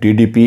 DDP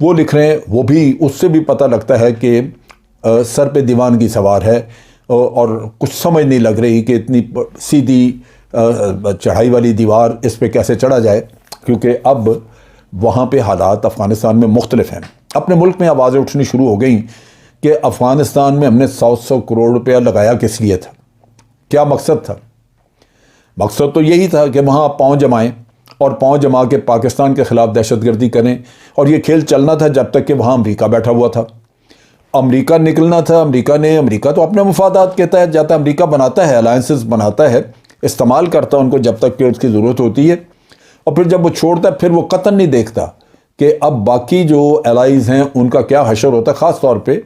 وہ لکھ رہے ہیں، وہ بھی اس سے بھی پتہ لگتا ہے کہ سر پہ دیوانگی سوار ہے اور کچھ سمجھ نہیں لگ رہی کہ اتنی سیدھی چڑھائی والی دیوار اس پہ کیسے چڑھا جائے، کیونکہ اب وہاں پہ حالات افغانستان میں مختلف ہیں۔ اپنے ملک میں آوازیں اٹھنی شروع ہو گئیں کہ افغانستان میں ہم نے 100 کروڑ روپیہ لگایا کس لیے تھا، کیا مقصد تھا؟ مقصد تو یہی تھا کہ وہاں پاؤں جمائیں اور پاؤں جما کے پاکستان کے خلاف دہشت گردی کریں، اور یہ کھیل چلنا تھا جب تک کہ وہاں امریکہ بیٹھا ہوا تھا۔ امریکہ نکلنا تھا، امریکہ تو اپنے مفادات کے تحت جاتا ہے، امریکہ بناتا ہے، الائنسز بناتا ہے، استعمال کرتا ہے ان کو جب تک کہ اس کی ضرورت ہوتی ہے، اور پھر جب وہ چھوڑتا ہے پھر وہ قطعاً نہیں دیکھتا کہ اب باقی جو الائز ہیں ان کا کیا حشر ہوتا ہے، خاص طور پہ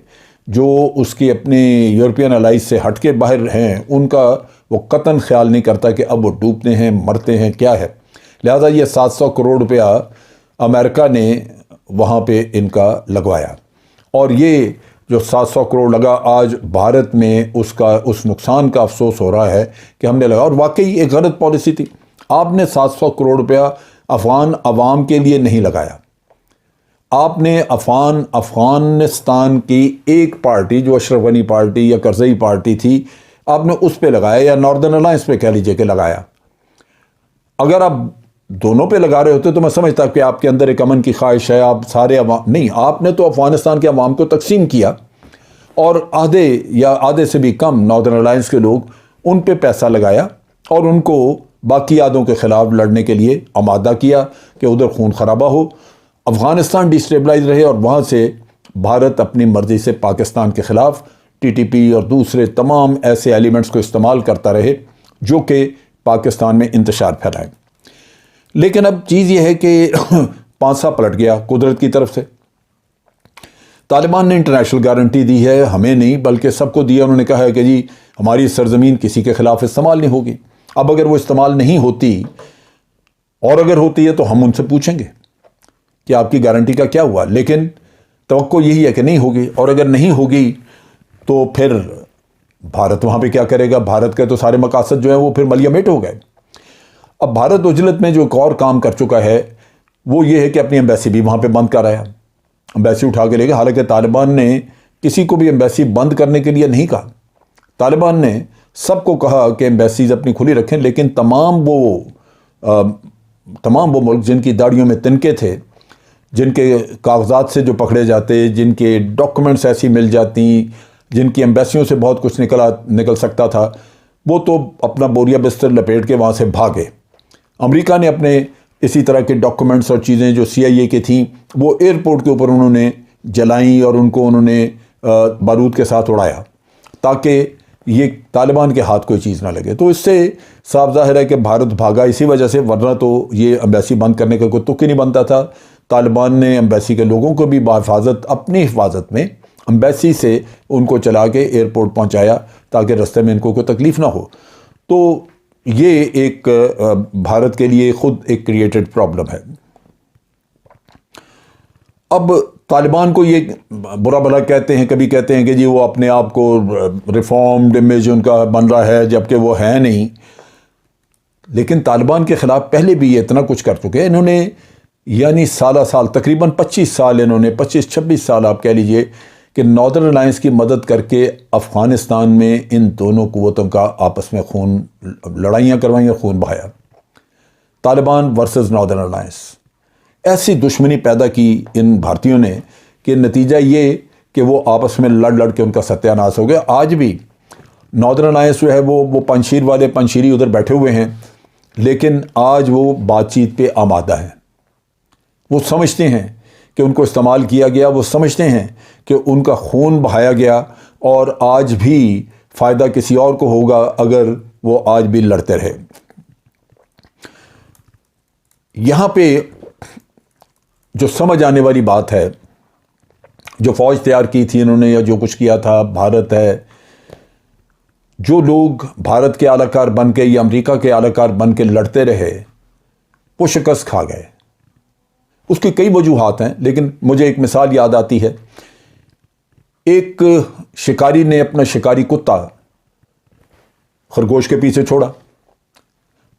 جو اس کی اپنی یورپین الائز سے ہٹ کے باہر ہیں ان کا وہ قطعاً خیال نہیں کرتا کہ اب وہ ڈوبتے ہیں، مرتے ہیں، کیا ہے۔ لہٰذا یہ 700 کروڑ روپیہ امریکہ نے وہاں پہ ان کا لگوایا، اور یہ جو 700 کروڑ لگا، آج بھارت میں اس نقصان کا افسوس ہو رہا ہے کہ ہم نے لگا، اور واقعی ایک غلط پالیسی تھی۔ آپ نے 700 کروڑ روپیہ افغان عوام کے لیے نہیں لگایا، آپ نے افغانستان کی ایک پارٹی جو اشرف غنی پارٹی یا کرزئی پارٹی تھی، آپ نے اس پہ لگایا، یا ناردرن الائنس پہ کہہ لیجئے کہ لگایا۔ اگر آپ دونوں پہ لگا رہے ہوتے تو میں سمجھتا کہ آپ کے اندر ایک امن کی خواہش ہے، آپ سارے عوام نہیں، آپ نے تو افغانستان کے عوام کو تقسیم کیا، اور آدھے سے بھی کم ناردرن الائنس کے لوگ ان پہ پیسہ لگایا اور ان کو باقی آدھوں کے خلاف لڑنے کے لیے آمادہ کیا کہ ادھر خون خرابہ ہو، افغانستان ڈیسٹیبلائز رہے، اور وہاں سے بھارت اپنی مرضی سے پاکستان کے خلاف ٹی ٹی پی اور دوسرے تمام ایسے ایلیمنٹس کو استعمال کرتا رہے جو کہ پاکستان میں انتشار پھیلائیں۔ لیکن اب چیز یہ ہے کہ پانسا پلٹ گیا قدرت کی طرف سے۔ طالبان نے انٹرنیشنل گارنٹی دی ہے، ہمیں نہیں بلکہ سب کو دیا، انہوں نے کہا ہے کہ جی ہماری سرزمین کسی کے خلاف استعمال نہیں ہوگی۔ اب اگر وہ استعمال نہیں ہوتی، اور اگر ہوتی ہے تو ہم ان سے پوچھیں گے کہ آپ کی گارنٹی کا کیا ہوا، لیکن توقع یہی ہے کہ نہیں ہوگی، اور اگر نہیں ہوگی تو پھر بھارت وہاں پہ کیا کرے گا؟ بھارت کے تو سارے مقاصد جو ہیں وہ پھر ملیا میٹ ہو گئے۔ اب بھارت عجلت میں جو ایک اور کام کر چکا ہے وہ یہ ہے کہ اپنی ایمبیسی بھی وہاں پہ بند کر رہا ہے، ایمبیسی اٹھا کے لے گیا۔ حالانکہ طالبان نے کسی کو بھی ایمبیسی بند کرنے کے لیے نہیں کہا، طالبان نے سب کو کہا کہ ایمبیسیز اپنی کھلی رکھیں، لیکن تمام وہ ملک جن کی داڑیوں میں تنکے تھے، جن کے کاغذات سے جو پکڑے جاتے، جن کے ڈاکومنٹس ایسی مل جاتی، جن کی ایمبیسیوں سے بہت کچھ نکل سکتا تھا، وہ تو اپنا بوریا بستر لپیٹ کے وہاں سے بھاگے۔ امریکہ نے اپنے اسی طرح کے ڈاکومنٹس اور چیزیں جو CIA کی تھیں وہ ایئرپورٹ کے اوپر انہوں نے جلائیں، اور ان کو انہوں نے بارود کے ساتھ اڑایا تاکہ یہ طالبان کے ہاتھ کوئی چیز نہ لگے۔ تو اس سے صاف ظاہر ہے کہ بھارت بھاگا اسی وجہ سے، ورنہ تو یہ ایمبیسی بند کرنے کا کوئی تک ہی نہیں بنتا تھا۔ طالبان نے ایمبیسی کے لوگوں کو بھی بحفاظت، اپنی حفاظت میں ایمبیسی سے ان کو چلا کے ایئرپورٹ پہنچایا تاکہ رستے میں ان کو کوئی تکلیف نہ ہو۔ تو یہ ایک بھارت کے لیے خود ایک کریٹڈ پرابلم ہے۔ اب طالبان کو یہ برا بھلا کہتے ہیں، کبھی کہتے ہیں کہ جی وہ اپنے آپ کو ریفارمڈ امیج ان کا بن رہا ہے، جبکہ وہ ہے نہیں۔ لیکن طالبان کے خلاف پہلے بھی یہ اتنا کچھ کر چکے ہیں، انہوں نے یعنی سال تقریباً 25 سال انہوں نے 25-26 سال آپ کہہ لیجئے کہ ناردرن الائنس کی مدد کر کے افغانستان میں ان دونوں قوتوں کا آپس میں لڑائیاں کروائیں اور خون بہایا۔ طالبان ورسز ناردرن الائنس، ایسی دشمنی پیدا کی ان بھارتیوں نے کہ نتیجہ یہ کہ وہ آپس میں لڑ کے ان کا ستیہ ناش ہو گیا۔ آج بھی ناردرن الائنس جو ہے وہ پنشیر والے پنشیری ادھر بیٹھے ہوئے ہیں، لیکن آج وہ بات چیت پہ آمادہ ہیں۔ وہ سمجھتے ہیں کہ ان کو استعمال کیا گیا، وہ سمجھتے ہیں کہ ان کا خون بہایا گیا، اور آج بھی فائدہ کسی اور کو ہوگا اگر وہ آج بھی لڑتے رہے۔ یہاں پہ جو سمجھ آنے والی بات ہے، جو فوج تیار کی تھی انہوں نے یا جو کچھ کیا تھا، بھارت ہے، جو لوگ بھارت کے اعلی کار بن کے یا امریکہ کے اعلی کار بن کے لڑتے رہے وہ شکست کھا گئے۔ اس کی کئی وجوہات ہیں، لیکن مجھے ایک مثال یاد آتی ہے۔ ایک شکاری نے اپنا شکاری کتا خرگوش کے پیچھے چھوڑا،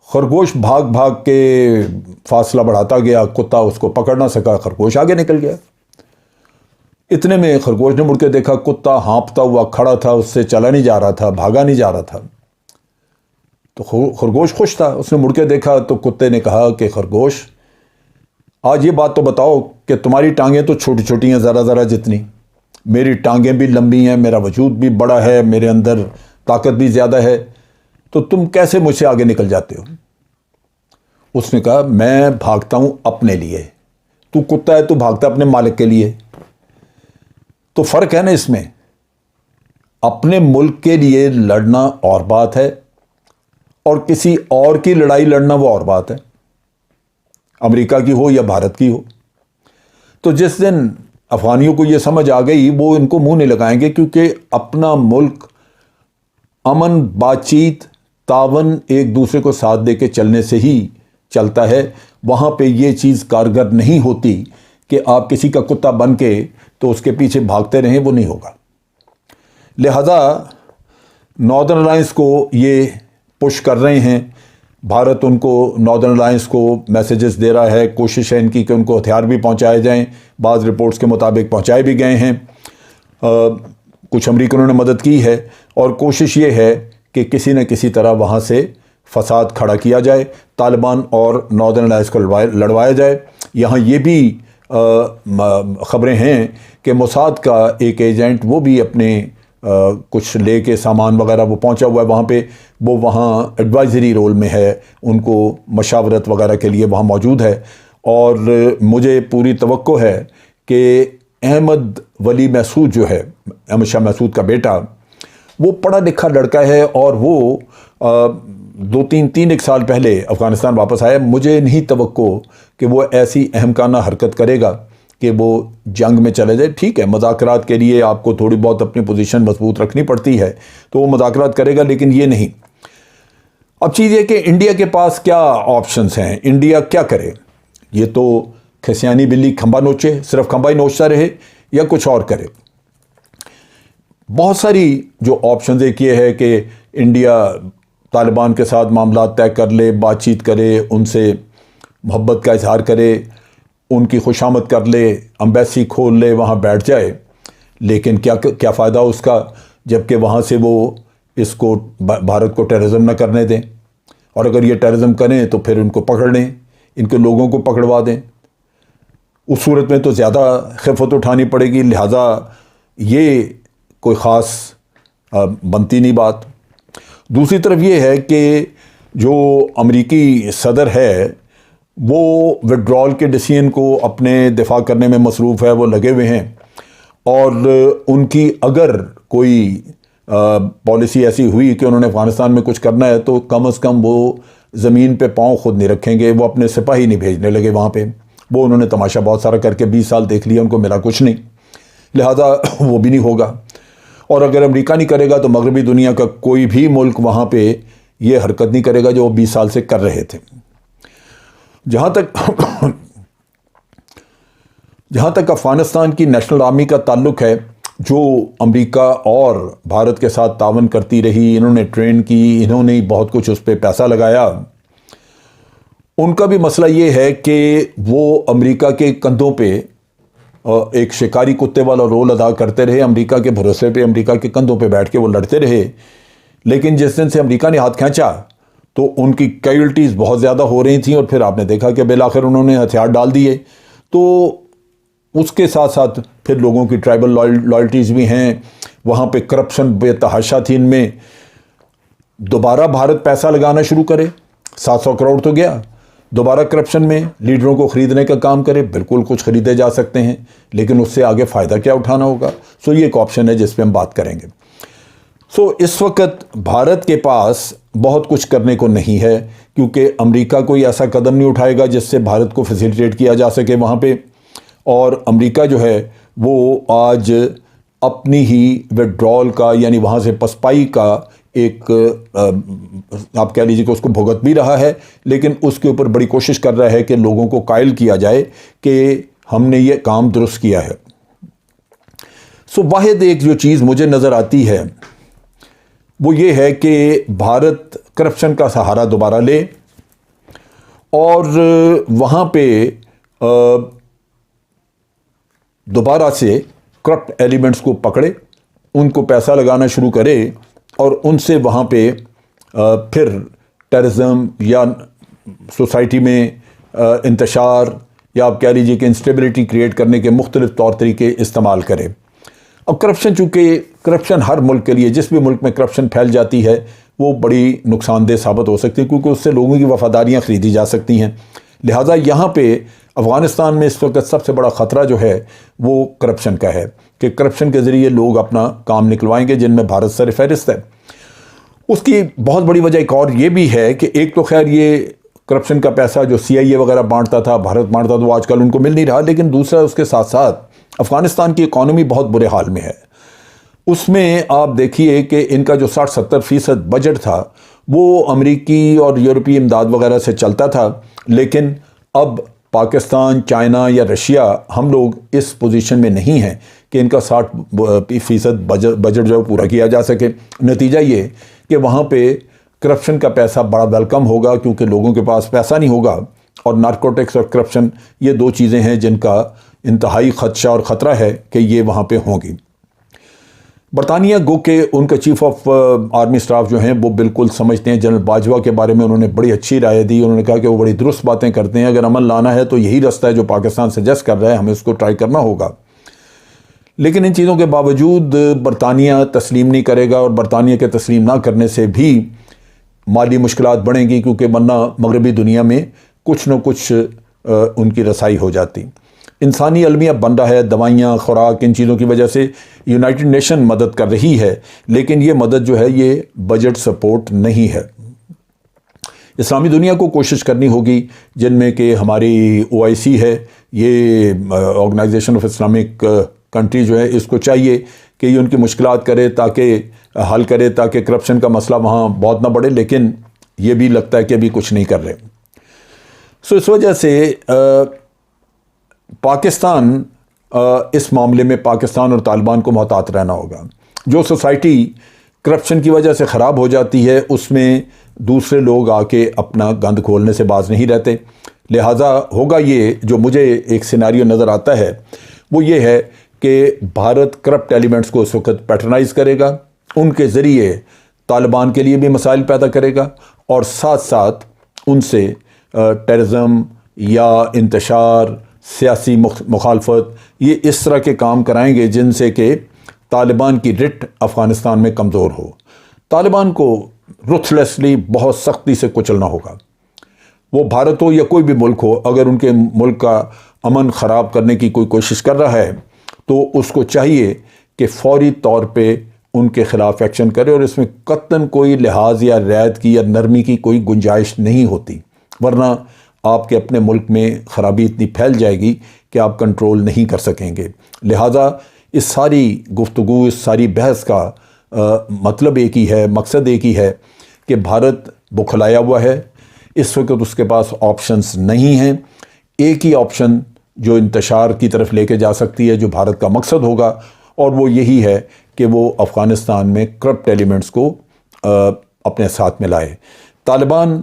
خرگوش بھاگ کے فاصلہ بڑھاتا گیا، کتا اس کو پکڑ نہ سکا، خرگوش آگے نکل گیا۔ اتنے میں خرگوش نے مڑ کے دیکھا کتا ہانپتا ہوا کھڑا تھا، اس سے چلا نہیں جا رہا تھا، بھاگا نہیں جا رہا تھا۔ تو خرگوش خوش تھا، اس نے مڑ کے دیکھا تو کتے نے کہا کہ خرگوش آج یہ بات تو بتاؤ کہ تمہاری ٹانگیں تو چھوٹی چھوٹی ہیں ذرا ذرا جتنی، میری ٹانگیں بھی لمبی ہیں، میرا وجود بھی بڑا ہے، میرے اندر طاقت بھی زیادہ ہے، تو تم کیسے مجھ سے آگے نکل جاتے ہو؟ اس نے کہا میں بھاگتا ہوں اپنے لیے، تو کتا ہے تو بھاگتا اپنے مالک کے لیے۔ تو فرق ہے نا اس میں، اپنے ملک کے لیے لڑنا اور بات ہے اور کسی اور کی لڑائی لڑنا وہ اور بات ہے، امریکہ کی ہو یا بھارت کی ہو۔ تو جس دن افغانیوں کو یہ سمجھ آ گئی وہ ان کو منہ نہیں لگائیں گے، کیونکہ اپنا ملک امن، بات چیت، تعاون، ایک دوسرے کو ساتھ دے کے چلنے سے ہی چلتا ہے۔ وہاں پہ یہ چیز کارگر نہیں ہوتی کہ آپ کسی کا کتا بن کے تو اس کے پیچھے بھاگتے رہیں، وہ نہیں ہوگا۔ لہذا ناردرن الائنس کو یہ پش کر رہے ہیں، بھارت ان کو ناردرن الائنس کو میسیجز دے رہا ہے، کوشش ہے ان کی کہ ان کو ہتھیار بھی پہنچائے جائیں، بعض رپورٹس کے مطابق پہنچائے بھی گئے ہیں، کچھ امریکنوں نے مدد کی ہے، اور کوشش یہ ہے کہ کسی نہ کسی طرح وہاں سے فساد کھڑا کیا جائے، طالبان اور ناردرن الائنس کو لڑوایا جائے۔ یہاں یہ بھی خبریں ہیں کہ موساد کا ایک ایجنٹ وہ بھی اپنے کچھ لے کے سامان وغیرہ وہ پہنچا ہوا ہے وہاں پہ، وہ وہاں ایڈوائزری رول میں ہے، ان کو مشاورت وغیرہ کے لیے وہاں موجود ہے۔ اور مجھے پوری توقع ہے کہ احمد ولی محسود جو ہے، احمد شاہ محسود کا بیٹا، وہ پڑھا لکھا لڑکا ہے، اور وہ ایک سال پہلے افغانستان واپس آیا۔ مجھے نہیں توقع کہ وہ ایسی احمقانہ حرکت کرے گا کہ وہ جنگ میں چلے جائے۔ ٹھیک ہے، مذاکرات کے لیے آپ کو تھوڑی بہت اپنی پوزیشن مضبوط رکھنی پڑتی ہے، تو وہ مذاکرات کرے گا، لیکن یہ نہیں۔ اب چیز یہ کہ انڈیا کے پاس کیا آپشنز ہیں، انڈیا کیا کرے؟ یہ تو کھسیانی بلی کھمبا نوچے، صرف کھمبا ہی نوچتا رہے، یا کچھ اور کرے؟ بہت ساری جو آپشنز، ایک یہ ہے کہ انڈیا طالبان کے ساتھ معاملات طے کر لے، بات چیت کرے، ان سے محبت کا اظہار کرے، ان کی خوشامد کر لے، امبیسی کھول لے، وہاں بیٹھ جائے، لیکن کیا فائدہ اس کا جبکہ وہاں سے وہ اس کو بھارت کو ٹیررزم نہ کرنے دیں، اور اگر یہ ٹیررزم کریں تو پھر ان کو پکڑ لیں، ان کے لوگوں کو پکڑوا دیں، اس صورت میں تو زیادہ خفت اٹھانی پڑے گی۔ لہٰذا یہ کوئی خاص بنتی نہیں بات۔ دوسری طرف یہ ہے کہ جو امریکی صدر ہے وہ وڈرال کے ڈیسیژن کو اپنے دفاع کرنے میں مصروف ہے، وہ لگے ہوئے ہیں، اور ان کی اگر کوئی پالیسی ایسی ہوئی کہ انہوں نے افغانستان میں کچھ کرنا ہے تو کم از کم وہ زمین پہ پاؤں خود نہیں رکھیں گے، وہ اپنے سپاہی نہیں بھیجنے لگے وہاں پہ۔ وہ انہوں نے تماشا بہت سارا کر کے 20 سال دیکھ لیا، ان کو ملا کچھ نہیں، لہذا وہ بھی نہیں ہوگا۔ اور اگر امریکہ نہیں کرے گا تو مغربی دنیا کا کوئی بھی ملک وہاں پہ یہ حرکت نہیں کرے گا جو وہ 20 سال سے کر رہے تھے۔ جہاں تک افغانستان کی نیشنل آرمی کا تعلق ہے، جو امریکہ اور بھارت کے ساتھ تعاون کرتی رہی، انہوں نے ٹرین کی، انہوں نے بہت کچھ اس پہ پیسہ لگایا، ان کا بھی مسئلہ یہ ہے کہ وہ امریکہ کے کندھوں پہ ایک شکاری کتے والا رول ادا کرتے رہے، امریکہ کے بھروسے پہ، امریکہ کے کندھوں پہ بیٹھ کے وہ لڑتے رہے، لیکن جس دن سے امریکہ نے ہاتھ کھینچا تو ان کی کیجولٹیز بہت زیادہ ہو رہی تھیں، اور پھر آپ نے دیکھا کہ بالآخر انہوں نے ہتھیار ڈال دیے۔ تو اس کے ساتھ ساتھ پھر لوگوں کی ٹرائبل لائلٹیز بھی ہیں، وہاں پہ کرپشن بے تحاشا تھی۔ ان میں دوبارہ بھارت پیسہ لگانا شروع کرے، 700 کروڑ تو گیا، دوبارہ کرپشن میں لیڈروں کو خریدنے کا کام کرے، بالکل کچھ خریدے جا سکتے ہیں، لیکن اس سے آگے فائدہ کیا اٹھانا ہوگا؟ یہ ایک آپشن ہے جس پہ ہم بات کریں گے۔ اس وقت بھارت کے پاس بہت کچھ کرنے کو نہیں ہے، کیونکہ امریکہ کوئی ایسا قدم نہیں اٹھائے گا جس سے بھارت کو فیسیلیٹیٹ کیا جا سکے وہاں پہ، اور امریکہ جو ہے وہ آج اپنی ہی وڈرال کا، یعنی وہاں سے پسپائی کا ایک آپ کہہ لیجیے کہ اس کو بھگت بھی رہا ہے، لیکن اس کے اوپر بڑی کوشش کر رہا ہے کہ لوگوں کو قائل کیا جائے کہ ہم نے یہ کام درست کیا ہے۔ واحد ایک جو چیز مجھے نظر آتی ہے وہ یہ ہے کہ بھارت کرپشن کا سہارا دوبارہ لے، اور وہاں پہ دوبارہ سے کرپٹ ایلیمنٹس کو پکڑے، ان کو پیسہ لگانا شروع کرے اور ان سے وہاں پہ پھر ٹیررزم یا سوسائٹی میں انتشار یا آپ کہہ لیجیے کہ انسٹیبلٹی کریٹ کرنے کے مختلف طور طریقے استعمال کرے۔ اب کرپشن، چونکہ کرپشن ہر ملک کے لیے، جس بھی ملک میں کرپشن پھیل جاتی ہے وہ بڑی نقصان دہ ثابت ہو سکتی ہے، کیونکہ اس سے لوگوں کی وفاداریاں خریدی جا سکتی ہیں۔ لہٰذا یہاں پہ افغانستان میں اس وقت سب سے بڑا خطرہ جو ہے وہ کرپشن کا ہے، کہ کرپشن کے ذریعے لوگ اپنا کام نکلوائیں گے، جن میں بھارت سر فہرست ہے۔ اس کی بہت بڑی وجہ ایک اور یہ بھی ہے کہ ایک تو خیر یہ کرپشن کا پیسہ جو CIA وغیرہ بانٹتا تھا، بھارت بانٹتا تھا، وہ آج کل ان کو مل نہیں رہا، لیکن دوسرا اس کے ساتھ ساتھ افغانستان کی اکانومی بہت برے حال میں ہے۔ اس میں آپ دیکھیے کہ ان کا جو 60-70% بجٹ تھا وہ امریکی اور یورپی امداد وغیرہ سے چلتا تھا، لیکن اب پاکستان، چائنا یا رشیا، ہم لوگ اس پوزیشن میں نہیں ہیں کہ ان کا 60% بجٹ جو پورا کیا جا سکے۔ نتیجہ یہ کہ وہاں پہ کرپشن کا پیسہ بڑا ویلکم ہوگا، کیونکہ لوگوں کے پاس پیسہ نہیں ہوگا، اور نارکوٹکس اور کرپشن یہ دو چیزیں ہیں جن کا انتہائی خدشہ اور خطرہ ہے کہ یہ وہاں پہ ہوں گی۔ برطانیہ گو کہ ان کا چیف آف آرمی سٹاف جو ہیں وہ بالکل سمجھتے ہیں، جنرل باجوہ کے بارے میں انہوں نے بڑی اچھی رائے دی، انہوں نے کہا کہ وہ بڑی درست باتیں کرتے ہیں، اگر عمل لانا ہے تو یہی رستہ ہے جو پاکستان سجیسٹ کر رہا ہے، ہمیں اس کو ٹرائی کرنا ہوگا۔ لیکن ان چیزوں کے باوجود برطانیہ تسلیم نہیں کرے گا، اور برطانیہ کے تسلیم نہ کرنے سے بھی مالی مشکلات بڑھیں گی، کیونکہ ورنہ مغربی دنیا میں کچھ نہ کچھ ان کی رسائی ہو جاتی۔ انسانی المیہ بن رہا ہے، دوائیاں، خوراک، ان چیزوں کی وجہ سے یونائٹڈ نیشن مدد کر رہی ہے، لیکن یہ مدد جو ہے یہ بجٹ سپورٹ نہیں ہے۔ اسلامی دنیا کو کوشش کرنی ہوگی، جن میں کہ ہماری OIC ہے، یہ آرگنائزیشن آف اسلامک کنٹری جو ہے، اس کو چاہیے کہ یہ ان کی مشکلات کرے، تاکہ حل کرے، تاکہ کرپشن کا مسئلہ وہاں بہت نہ بڑھے، لیکن یہ بھی لگتا ہے کہ ابھی کچھ نہیں کر رہے۔ اس وجہ سے پاکستان اس معاملے میں پاکستان اور طالبان کو محتاط رہنا ہوگا۔ جو سوسائٹی کرپشن کی وجہ سے خراب ہو جاتی ہے، اس میں دوسرے لوگ آ کے اپنا گند کھولنے سے باز نہیں رہتے۔ لہٰذا ہوگا یہ، جو مجھے ایک سیناریو نظر آتا ہے وہ یہ ہے کہ بھارت کرپٹ ایلیمنٹس کو اس وقت پیٹرنائز کرے گا، ان کے ذریعے طالبان کے لیے بھی مسائل پیدا کرے گا، اور ساتھ ساتھ ان سے ٹیررزم یا انتشار، سیاسی مخالفت، یہ اس طرح کے کام کرائیں گے جن سے کہ طالبان کی رٹ افغانستان میں کمزور ہو۔ طالبان کو رتھلیسلی، بہت سختی سے کچلنا ہوگا۔ وہ بھارت ہو یا کوئی بھی ملک ہو، اگر ان کے ملک کا امن خراب کرنے کی کوئی کوشش کر رہا ہے تو اس کو چاہیے کہ فوری طور پہ ان کے خلاف ایکشن کرے، اور اس میں قطعاً کوئی لحاظ یا رعایت کی یا نرمی کی کوئی گنجائش نہیں ہوتی، ورنہ آپ کے اپنے ملک میں خرابی اتنی پھیل جائے گی کہ آپ کنٹرول نہیں کر سکیں گے۔ لہٰذا اس ساری گفتگو، اس ساری بحث کا مطلب ایک ہی ہے، مقصد ایک ہی ہے کہ بھارت بکھلایا ہوا ہے، اس وقت اس کے پاس آپشنز نہیں ہیں۔ ایک ہی آپشن جو انتشار کی طرف لے کے جا سکتی ہے، جو بھارت کا مقصد ہوگا، اور وہ یہی ہے کہ وہ افغانستان میں کرپٹ ایلیمنٹس کو اپنے ساتھ میں لائے۔ طالبان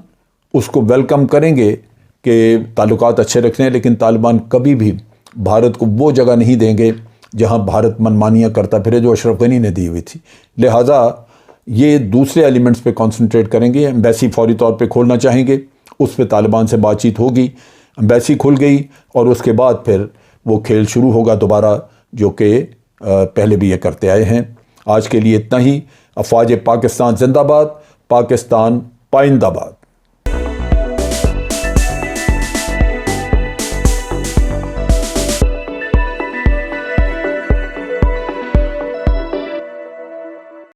اس کو ویلکم کریں گے کہ تعلقات اچھے رکھنے، لیکن طالبان کبھی بھی بھارت کو وہ جگہ نہیں دیں گے جہاں بھارت منمانیاں کرتا پھرے، جو اشرف غنی نے دی ہوئی تھی۔ لہٰذا یہ دوسرے ایلیمنٹس پہ کنسنٹریٹ کریں گے۔ ایمبیسی فوری طور پہ کھولنا چاہیں گے، اس پہ طالبان سے بات چیت ہوگی، ایمبیسی کھل گئی، اور اس کے بعد پھر وہ کھیل شروع ہوگا دوبارہ، جو کہ پہلے بھی یہ کرتے آئے ہیں۔ آج کے لیے اتنا ہی۔ افواج پاکستان زندہ باد، پاکستان پائندہ باد۔